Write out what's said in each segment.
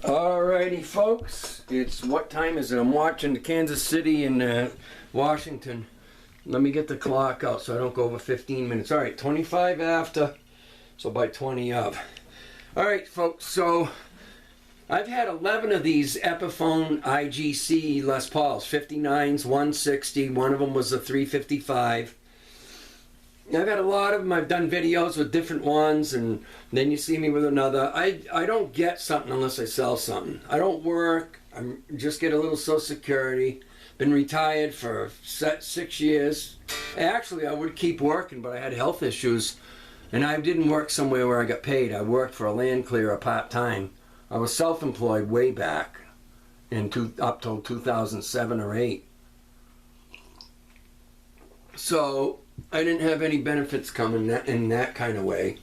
Alrighty, folks, it's what time is it? I'm watching Kansas City and Washington. Let me get the clock out so I don't go over 15 minutes. Alright, 25 after, so by 20 of. Alright, folks, so I've had 11 of these Epiphone IGC Les Pauls, 59s, 160, one of them was a 355. I've had a lot of them. I've done videos with different ones, and then you see me with another. I don't get something unless I sell something. I don't work. I just get a little Social Security. Been retired for 6 years. Actually, I would keep working, but I had health issues, and I didn't work somewhere where I got paid. I worked for a land clearer part-time. I was self-employed way back up till 2007 or 8. So I didn't have any benefits coming in that kind of way.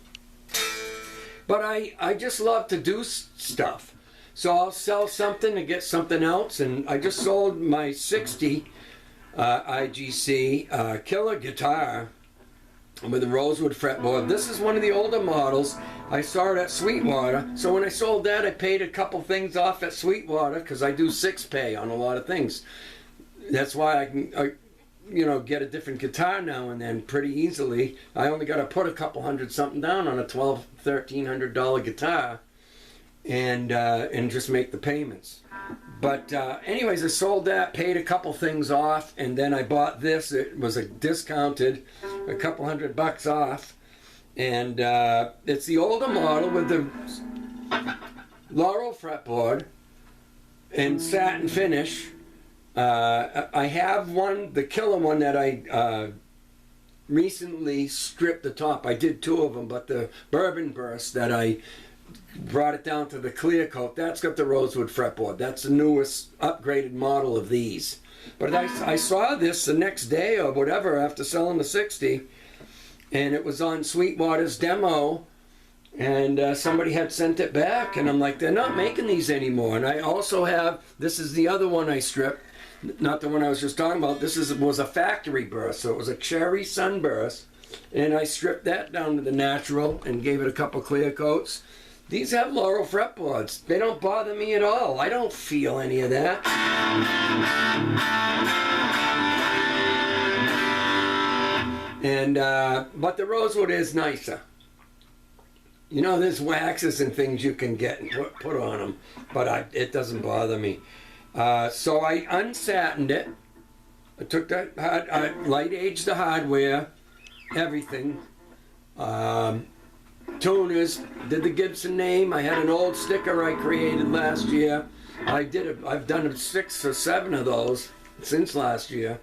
But I just love to do stuff. So I'll sell something to get something else. And I just sold my 60 IGC killer guitar with a rosewood fretboard. This is one of the older models. I saw it at Sweetwater. So when I sold that, I paid a couple things off at Sweetwater because I do 6-pay on a lot of things. That's why I can get a different guitar now and then pretty easily. I only got to put a couple hundred something down on a $1,200-$1,300 guitar and just make the payments. But anyways, I sold that, paid a couple things off, and then I bought this. It was a discounted, a couple $100 off, and it's the older model with the laurel fretboard and satin finish. I have one, the killer one that I recently stripped the top. I did 2 of them, but the Bourbon Burst that I brought it down to the clear coat, that's got the rosewood fretboard. That's the newest upgraded model of these. But I saw this the next day or whatever after selling the 60, and it was on Sweetwater's demo, and somebody had sent it back, and I'm like, they're not making these anymore. And I also have, this is the other one I stripped, not the one I was just talking about. This was a factory burst, so it was a cherry sunburst, and I stripped that down to the natural and gave it a couple clear coats. These have laurel fretboards. They don't bother me at all. I don't feel any of that. And but the rosewood is nicer. You know, there's waxes and things you can get and put on them, but it doesn't bother me. So I unsatined it. I took that, I light aged the hardware, everything. Tuners, did the Gibson name. I had an old sticker I created last year. I've done 6 or 7 of those since last year.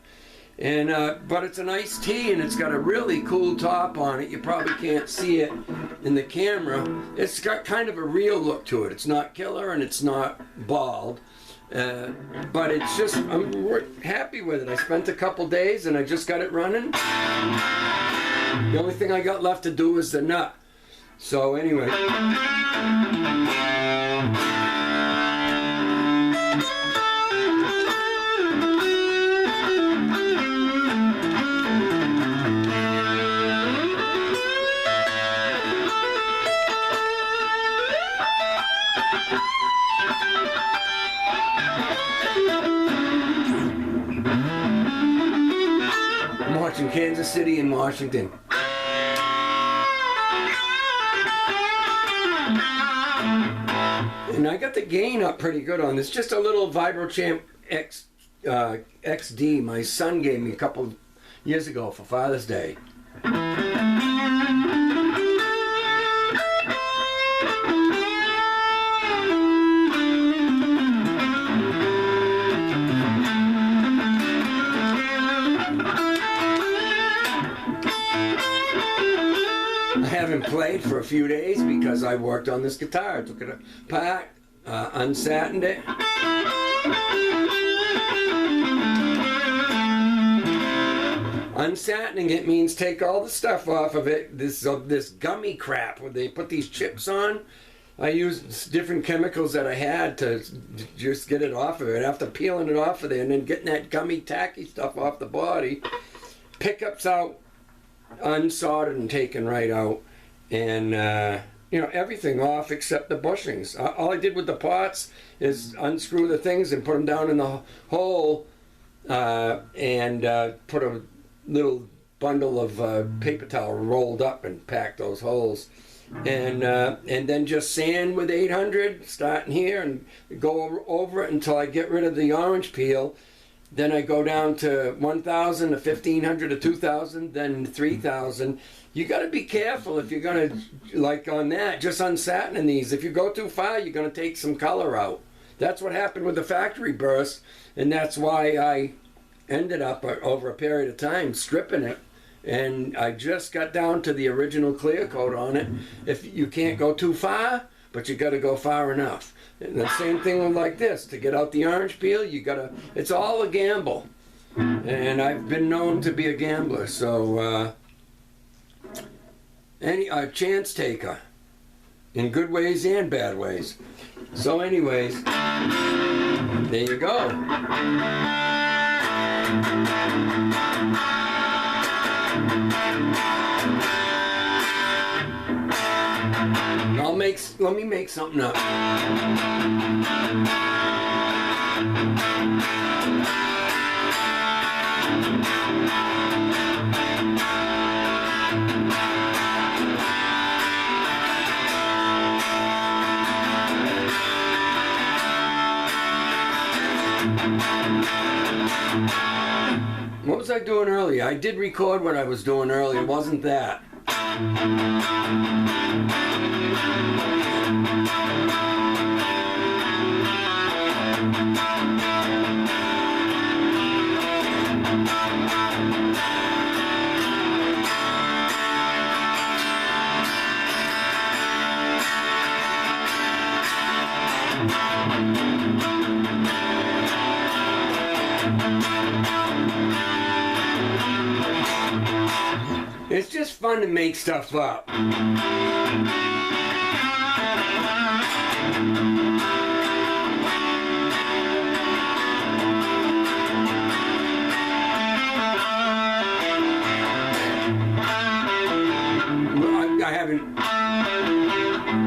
And but it's a nice tee, and it's got a really cool top on it. You probably can't see it in the camera. It's got kind of a real look to it. It's not killer and it's not bald. But it's just, I'm happy with it. I spent a couple days and I just got it running. The only thing I got left to do is the nut. So anyway. I'm watching Kansas City and Washington. And I got the gain up pretty good on this. Just a little Vibrochamp XD my son gave me a couple years ago for Father's Day. I haven't played for a few days because I worked on this guitar. I took it apart, unsatined it. Unsatining it means take all the stuff off of it, this gummy crap where they put these chips on. I used different chemicals that I had to just get it off of it. After peeling it off of there and then getting that gummy tacky stuff off the body, pickups out unsoldered and taken right out, and everything off except the bushings. All I did with the pots is unscrew the things and put them down in the hole, and put a little bundle of paper towel rolled up and packed those holes. And then just sand with 800, starting here, and go over it until I get rid of the orange peel. Then I go down to 1,000 to 1,500 to 2,000, then 3,000. You got to be careful if you're going to, like on that, just unsatining these. If you go too far, you're going to take some color out. That's what happened with the factory burst, and that's why I ended up, over a period of time, stripping it. And I just got down to the original clear coat on it. If you can't go too far, but you got to go far enough. And the same thing with like this. To get out the orange peel, you got to, it's all a gamble. And I've been known to be a gambler, so a chance taker, in good ways and bad ways. So anyways, there you go. Let me make something up. What was I doing earlier? I did record what I was doing earlier. It wasn't that. It's just fun to make stuff up.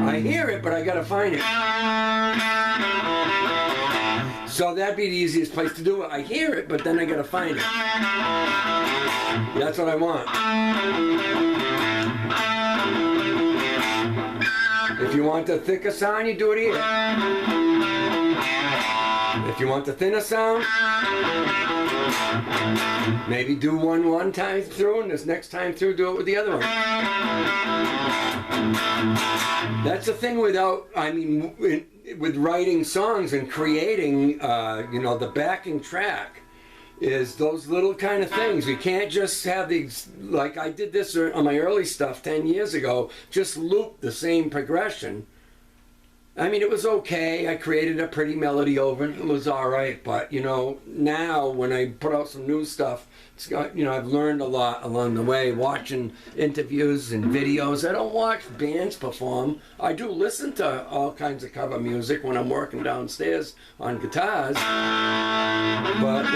I hear it, but I gotta find it. So that'd be the easiest place to do it. I hear it, but then I gotta find it. That's what I want. If you want the thicker sound, you do it here. If you want the thinner sound, maybe do one time through, and this next time through, do it with the other one. That's the thing with writing songs and creating, the backing track, is those little kind of things. You can't just have these, like I did this on my early stuff 10 years ago, just loop the same progression. I mean, it was okay. I created a pretty melody over it. It was all right. But, now when I put out some new stuff, it's got, I've learned a lot along the way, watching interviews and videos. I don't watch bands perform. I do listen to all kinds of cover music when I'm working downstairs on guitars. But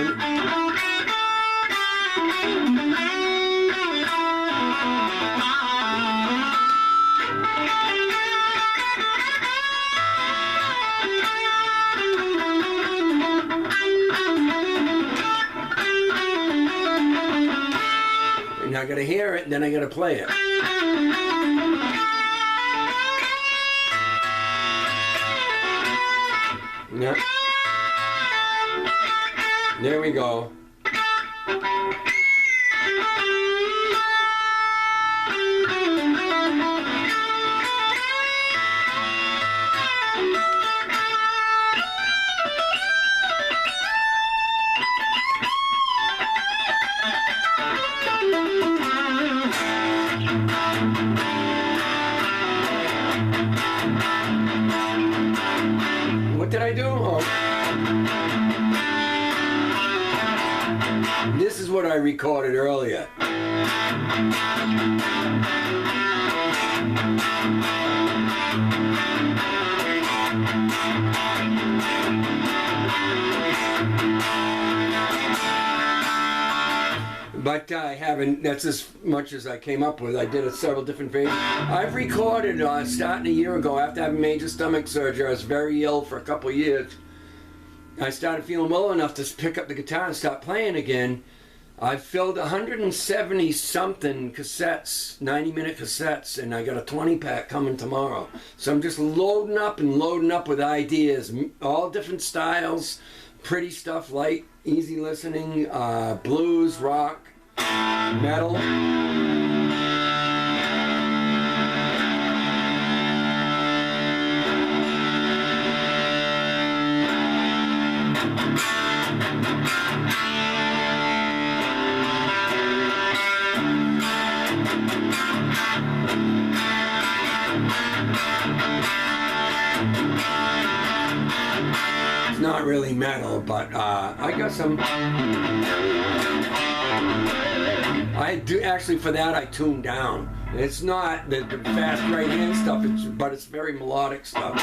I gotta hear it, and then I gotta play it. Yeah. There we go. What did I do? Oh. This is what I recorded earlier. But I haven't, that's as much as I came up with. I did it several different versions. I've recorded starting a year ago after having major stomach surgery. I was very ill for a couple of years. I started feeling well enough to pick up the guitar and start playing again. I've filled 170 something cassettes, 90-minute cassettes, and I got a 20-pack coming tomorrow. So I'm just loading up with ideas, all different styles, pretty stuff, light, easy listening, blues, rock, metal. It's not really metal, but I got some. I do actually, for that I tune down. It's not the fast right hand stuff, but it's very melodic stuff.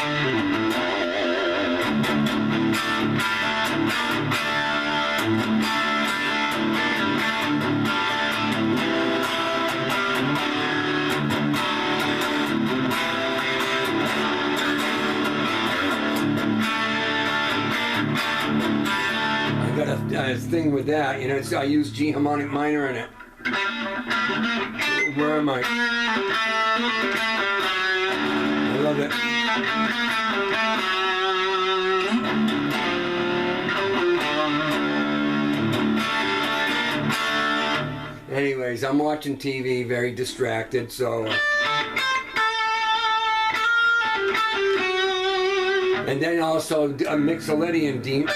I got a thing with that, you know, I use G harmonic minor in it. Where am I? I love it. Anyways, I'm watching TV, very distracted, so. And then also a Mixolydian deep.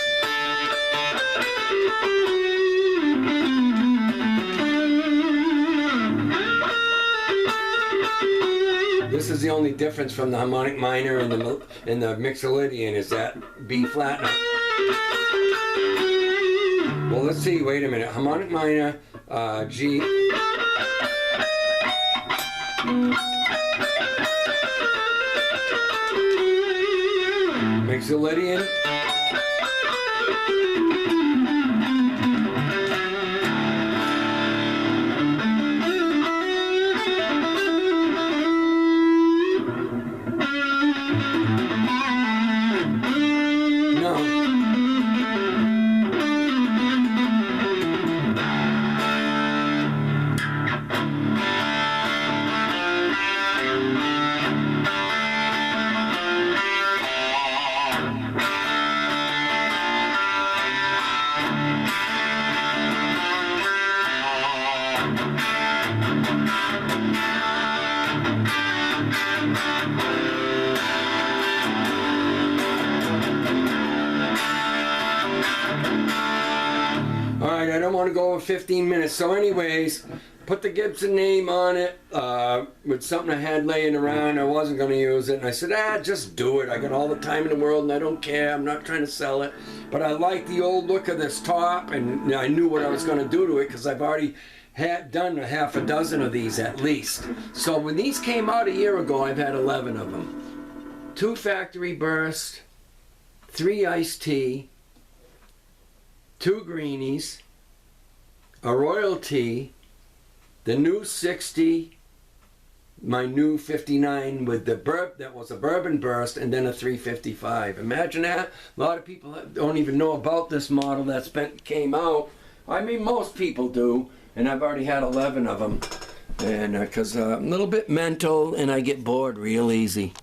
This is the only difference from the harmonic minor and the Mixolydian is that B flat note. Well, let's see. Wait a minute. Harmonic minor, G. Mixolydian. Alright, I don't want to go over 15 minutes. So anyways, put the Gibson name on it with something I had laying around. I wasn't going to use it. And I said, just do it. I got all the time in the world and I don't care. I'm not trying to sell it. But I like the old look of this top and I knew what I was going to do to it because I've already had done a half a dozen of these at least. So when these came out a year ago, I've had 11 of them. 2 Factory Burst, 3 Iced Tea, 2 Greenies, a Royalty, the new 60, my new 59 with the that was a Bourbon Burst, and then a 355. Imagine that. A lot of people don't even know about this model that's came out. I mean, most people do, and I've already had 11 of them. And because I'm a little bit mental and I get bored real easy.